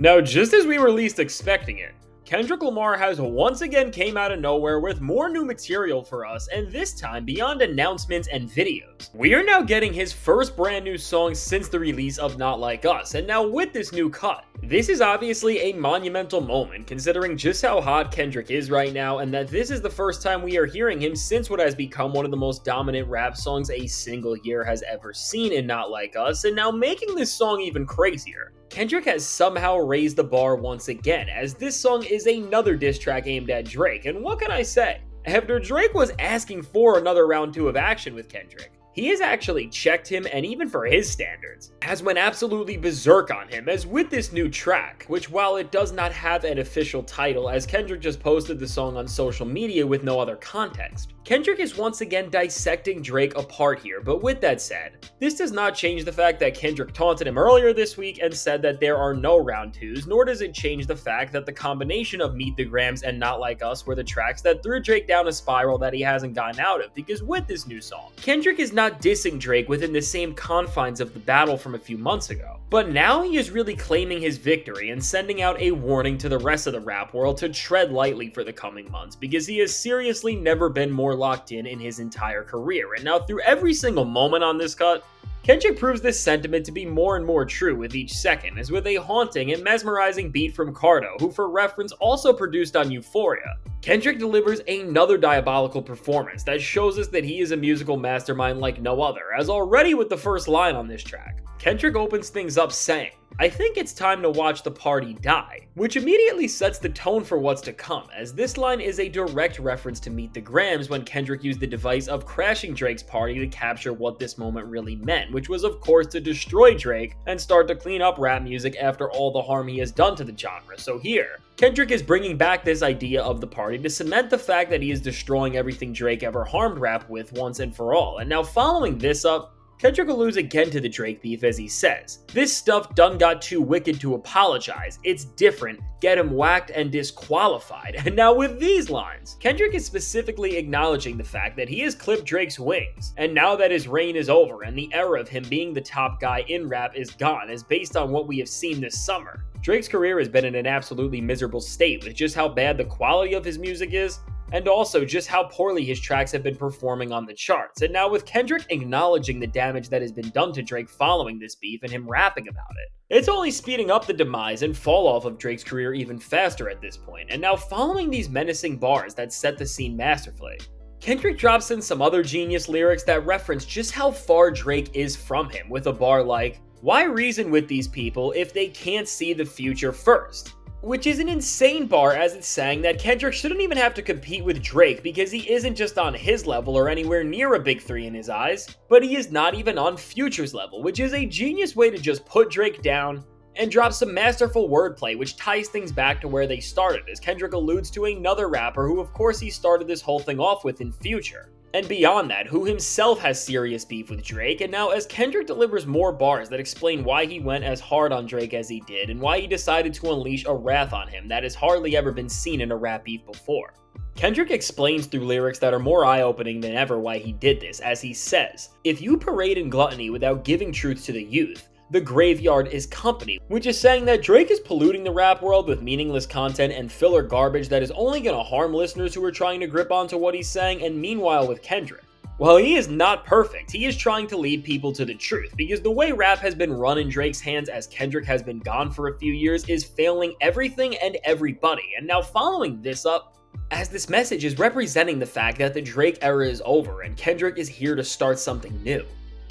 Now, just as we were least expecting it, Kendrick Lamar has once again came out of nowhere with more new material for us, and this time beyond announcements and videos. We are now getting his first brand new song since the release of Not Like Us, and now with this new cut. This is obviously a monumental moment considering just how hot Kendrick is right now, and that this is the first time we are hearing him since what has become one of the most dominant rap songs a single year has ever seen in Not Like Us, and now making this song even crazier. Kendrick has somehow raised the bar once again, as this song is another diss track aimed at Drake, and what can I say? After Drake was asking for another round 2 of action with Kendrick, he has actually checked him, and even for his standards, has went absolutely berserk on him, as with this new track, which while it does not have an official title, as Kendrick just posted the song on social media with no other context, Kendrick is once again dissecting Drake apart here. But with that said, this does not change the fact that Kendrick taunted him earlier this week and said that there are no round 2s, nor does it change the fact that the combination of Meet the Grams and Not Like Us were the tracks that threw Drake down a spiral that he hasn't gotten out of, because with this new song, Kendrick is not dissing Drake within the same confines of the battle from a few months ago, but now he is really claiming his victory and sending out a warning to the rest of the rap world to tread lightly for the coming months, because he has seriously never been more locked in his entire career. And now through every single moment on this cut, Kendrick proves this sentiment to be more and more true with each second, as with a haunting and mesmerizing beat from Cardo, who for reference also produced on Euphoria, Kendrick delivers another diabolical performance that shows us that he is a musical mastermind like no other, as already with the first line on this track, Kendrick opens things up saying, "I think it's time to watch the party die," which immediately sets the tone for what's to come, as this line is a direct reference to Meet the Grams when Kendrick used the device of crashing Drake's party to capture what this moment really meant, which was of course to destroy Drake and start to clean up rap music after all the harm he has done to the genre. So here, Kendrick is bringing back this idea of the party to cement the fact that he is destroying everything Drake ever harmed rap with once and for all. And now following this up, Kendrick alludes again to the Drake beef as he says, "This stuff done got too wicked to apologize. It's different. Get him whacked and disqualified." And now with these lines, Kendrick is specifically acknowledging the fact that he has clipped Drake's wings, and now that his reign is over and the era of him being the top guy in rap is gone, as based on what we have seen this summer, Drake's career has been in an absolutely miserable state with just how bad the quality of his music is, and also just how poorly his tracks have been performing on the charts. And now with Kendrick acknowledging the damage that has been done to Drake following this beef and him rapping about it, it's only speeding up the demise and fall off of Drake's career even faster at this point. And now following these menacing bars that set the scene masterfully, Kendrick drops in some other genius lyrics that reference just how far Drake is from him, with a bar like, "Why reason with these people if they can't see the future first?" Which is an insane bar, as it's saying that Kendrick shouldn't even have to compete with Drake because he isn't just on his level or anywhere near a big 3 in his eyes, but he is not even on Future's level, which is a genius way to just put Drake down and drop some masterful wordplay which ties things back to where they started, as Kendrick alludes to another rapper who of course he started this whole thing off with in Future. And beyond that, who himself has serious beef with Drake, and now as Kendrick delivers more bars that explain why he went as hard on Drake as he did, and why he decided to unleash a wrath on him that has hardly ever been seen in a rap beef before. Kendrick explains through lyrics that are more eye-opening than ever why he did this, as he says, "If you parade in gluttony without giving truth to the youth, the graveyard is company," which is saying that Drake is polluting the rap world with meaningless content and filler garbage that is only going to harm listeners who are trying to grip onto what he's saying. And meanwhile with Kendrick, while he is not perfect, he is trying to lead people to the truth, because the way rap has been run in Drake's hands as Kendrick has been gone for a few years is failing everything and everybody. And now following this up, as this message is representing the fact that the Drake era is over and Kendrick is here to start something new.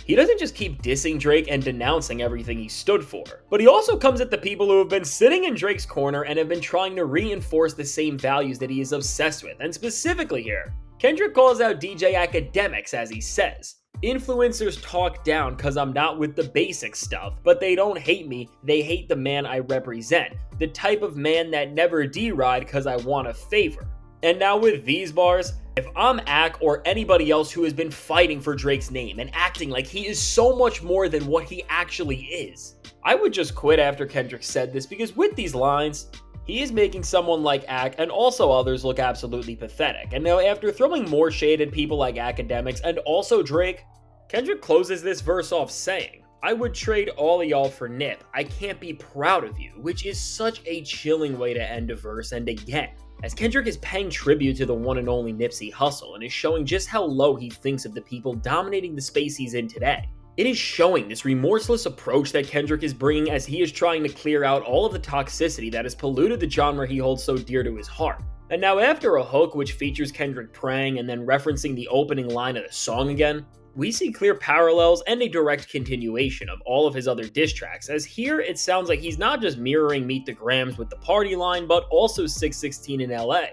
He doesn't just keep dissing Drake and denouncing everything he stood for, but he also comes at the people who have been sitting in Drake's corner and have been trying to reinforce the same values that he is obsessed with. And specifically here, Kendrick calls out DJ academics as he says, "Influencers talk down cause I'm not with the basic stuff, but they don't hate me, they hate the man I represent. The type of man that never D-ride cause I want a favor." And now with these bars, if I'm Ak or anybody else who has been fighting for Drake's name and acting like he is so much more than what he actually is, I would just quit after Kendrick said this, because with these lines, he is making someone like Ak and also others look absolutely pathetic. And now after throwing more shade at people like academics and also Drake, Kendrick closes this verse off saying, I would trade all of y'all for Nip. I can't be proud of you, which is such a chilling way to end a verse, and again, as Kendrick is paying tribute to the one and only Nipsey Hussle and is showing just how low he thinks of the people dominating the space he's in today. It is showing this remorseless approach that Kendrick is bringing as he is trying to clear out all of the toxicity that has polluted the genre he holds so dear to his heart. And now after a hook which features Kendrick praying and then referencing the opening line of the song again, we see clear parallels and a direct continuation of all of his other diss tracks, as here it sounds like he's not just mirroring Meet the Grams with the party line, but also 616 in LA.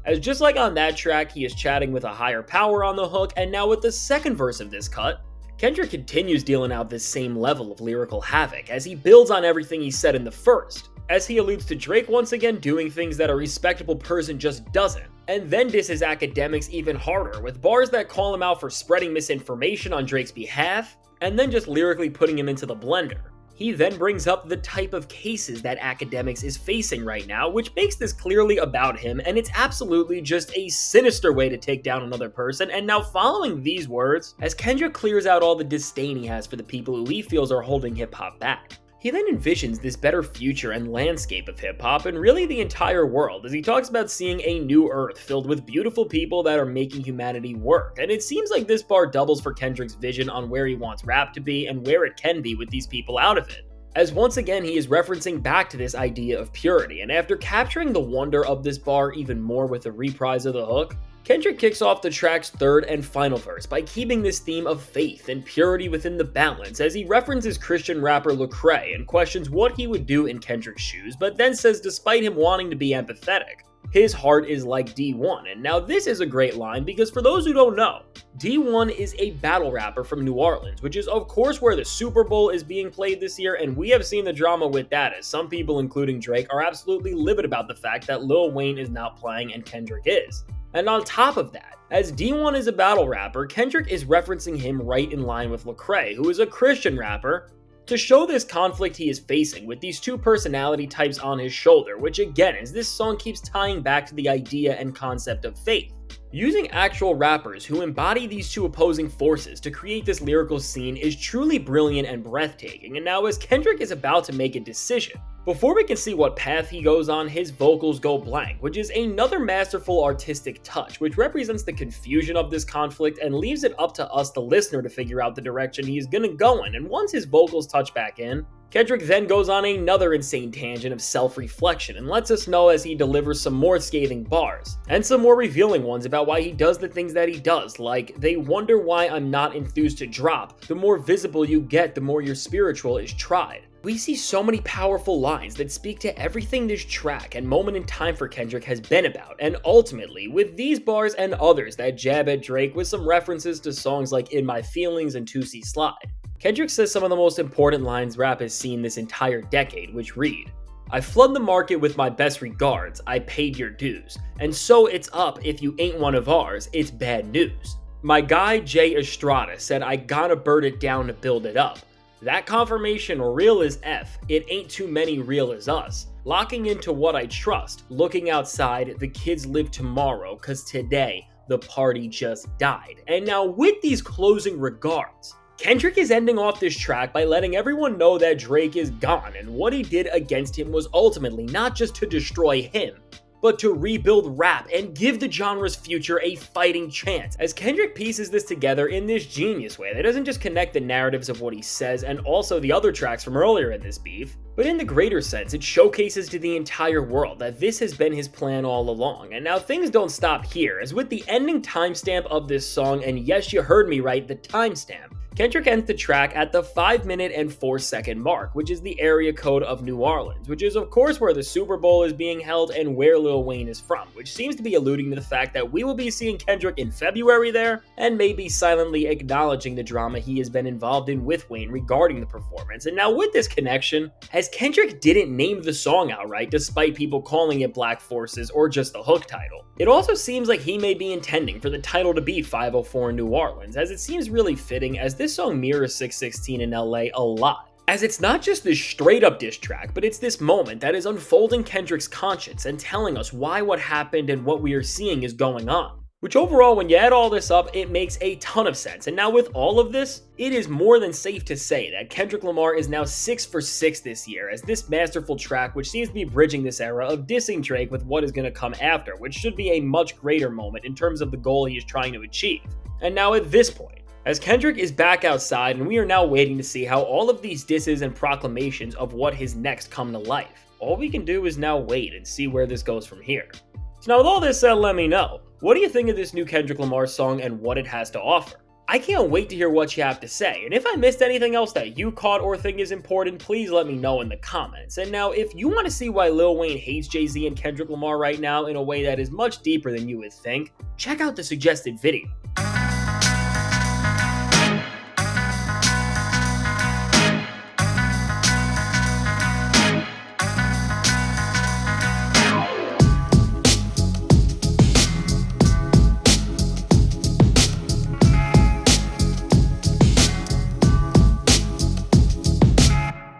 As just like on that track, he is chatting with a higher power on the hook, and now with the second verse of this cut, Kendrick continues dealing out this same level of lyrical havoc as he builds on everything he said in the first, as he alludes to Drake once again doing things that a respectable person just doesn't, and then disses academics even harder with bars that call him out for spreading misinformation on Drake's behalf, and then just lyrically putting him into the blender. He then brings up the type of cases that academics is facing right now, which makes this clearly about him, and it's absolutely just a sinister way to take down another person. And now following these words, as Kendrick clears out all the disdain he has for the people who he feels are holding hip-hop back, he then envisions this better future and landscape of hip-hop and really the entire world, as he talks about seeing a new earth filled with beautiful people that are making humanity work. And it seems like this bar doubles for Kendrick's vision on where he wants rap to be and where it can be with these people out of it, as once again he is referencing back to this idea of purity. And after capturing the wonder of this bar even more with a reprise of the hook, Kendrick kicks off the track's third and final verse by keeping this theme of faith and purity within the balance, as he references Christian rapper Lecrae and questions what he would do in Kendrick's shoes, but then says despite him wanting to be empathetic, his heart is like D1. And now this is a great line because for those who don't know, D1 is a battle rapper from New Orleans, which is of course where the Super Bowl is being played this year, and we have seen the drama with that, as some people including Drake are absolutely livid about the fact that Lil Wayne is not playing and Kendrick is. And on top of that, as D1 is a battle rapper, Kendrick is referencing him right in line with Lecrae, who is a Christian rapper, to show this conflict he is facing with these two personality types on his shoulder, which again, as this song keeps tying back to the idea and concept of faith. Using actual rappers who embody these two opposing forces to create this lyrical scene is truly brilliant and breathtaking. And now as Kendrick is about to make a decision, before we can see what path he goes on, his vocals go blank, which is another masterful artistic touch, which represents the confusion of this conflict and leaves it up to us, the listener, to figure out the direction he is gonna go in. And once his vocals touch back in, Kendrick then goes on another insane tangent of self-reflection and lets us know as he delivers some more scathing bars, and some more revealing ones about why he does the things that he does, like, they wonder why I'm not enthused to drop. The more visible you get, the more your spiritual is tried. We see so many powerful lines that speak to everything this track and moment in time for Kendrick has been about, and ultimately, with these bars and others that jab at Drake with some references to songs like In My Feelings and 2C Slide, Kendrick says some of the most important lines rap has seen this entire decade, which read, I flood the market with my best regards, I paid your dues, and so it's up if you ain't one of ours, it's bad news. My guy Jay Estrada said I gotta burn it down to build it up. That confirmation real as F, it ain't too many real as us. Locking into what I trust, looking outside, the kids live tomorrow, cause today, the party just died. And now with these closing regards, Kendrick is ending off this track by letting everyone know that Drake is gone, and what he did against him was ultimately not just to destroy him, but to rebuild rap and give the genre's future a fighting chance, as Kendrick pieces this together in this genius way that doesn't just connect the narratives of what he says and also the other tracks from earlier in this beef, but in the greater sense, it showcases to the entire world that this has been his plan all along. And now things don't stop here, as with the ending timestamp of this song, and yes, you heard me right, the timestamp, Kendrick ends the track at the 5-minute and 4-second mark, which is the area code of New Orleans, which is of course where the Super Bowl is being held and where Lil Wayne is from, which seems to be alluding to the fact that we will be seeing Kendrick in February there, and maybe silently acknowledging the drama he has been involved in with Wayne regarding the performance. And now with this connection, as Kendrick didn't name the song outright despite people calling it Black Forces or just the hook title, it also seems like he may be intending for the title to be 504 in New Orleans, as it seems really fitting, as this song mirrors 616 in LA a lot. As it's not just this straight up diss track, but it's this moment that is unfolding Kendrick's conscience and telling us why what happened and what we are seeing is going on. Which overall, when you add all this up, it makes a ton of sense. And now with all of this, it is more than safe to say that Kendrick Lamar is now 6 for 6 this year, as this masterful track, which seems to be bridging this era of dissing Drake with what is going to come after, which should be a much greater moment in terms of the goal he is trying to achieve. And now at this point, as Kendrick is back outside and we are now waiting to see how all of these disses and proclamations of what his next come to life, all we can do is now wait and see where this goes from here. So now with all this said, let me know, what do you think of this new Kendrick Lamar song and what it has to offer? I can't wait to hear what you have to say, and if I missed anything else that you caught or think is important, please let me know in the comments. And now, if you want to see why Lil Wayne hates Jay-Z and Kendrick Lamar right now in a way that is much deeper than you would think, check out the suggested video.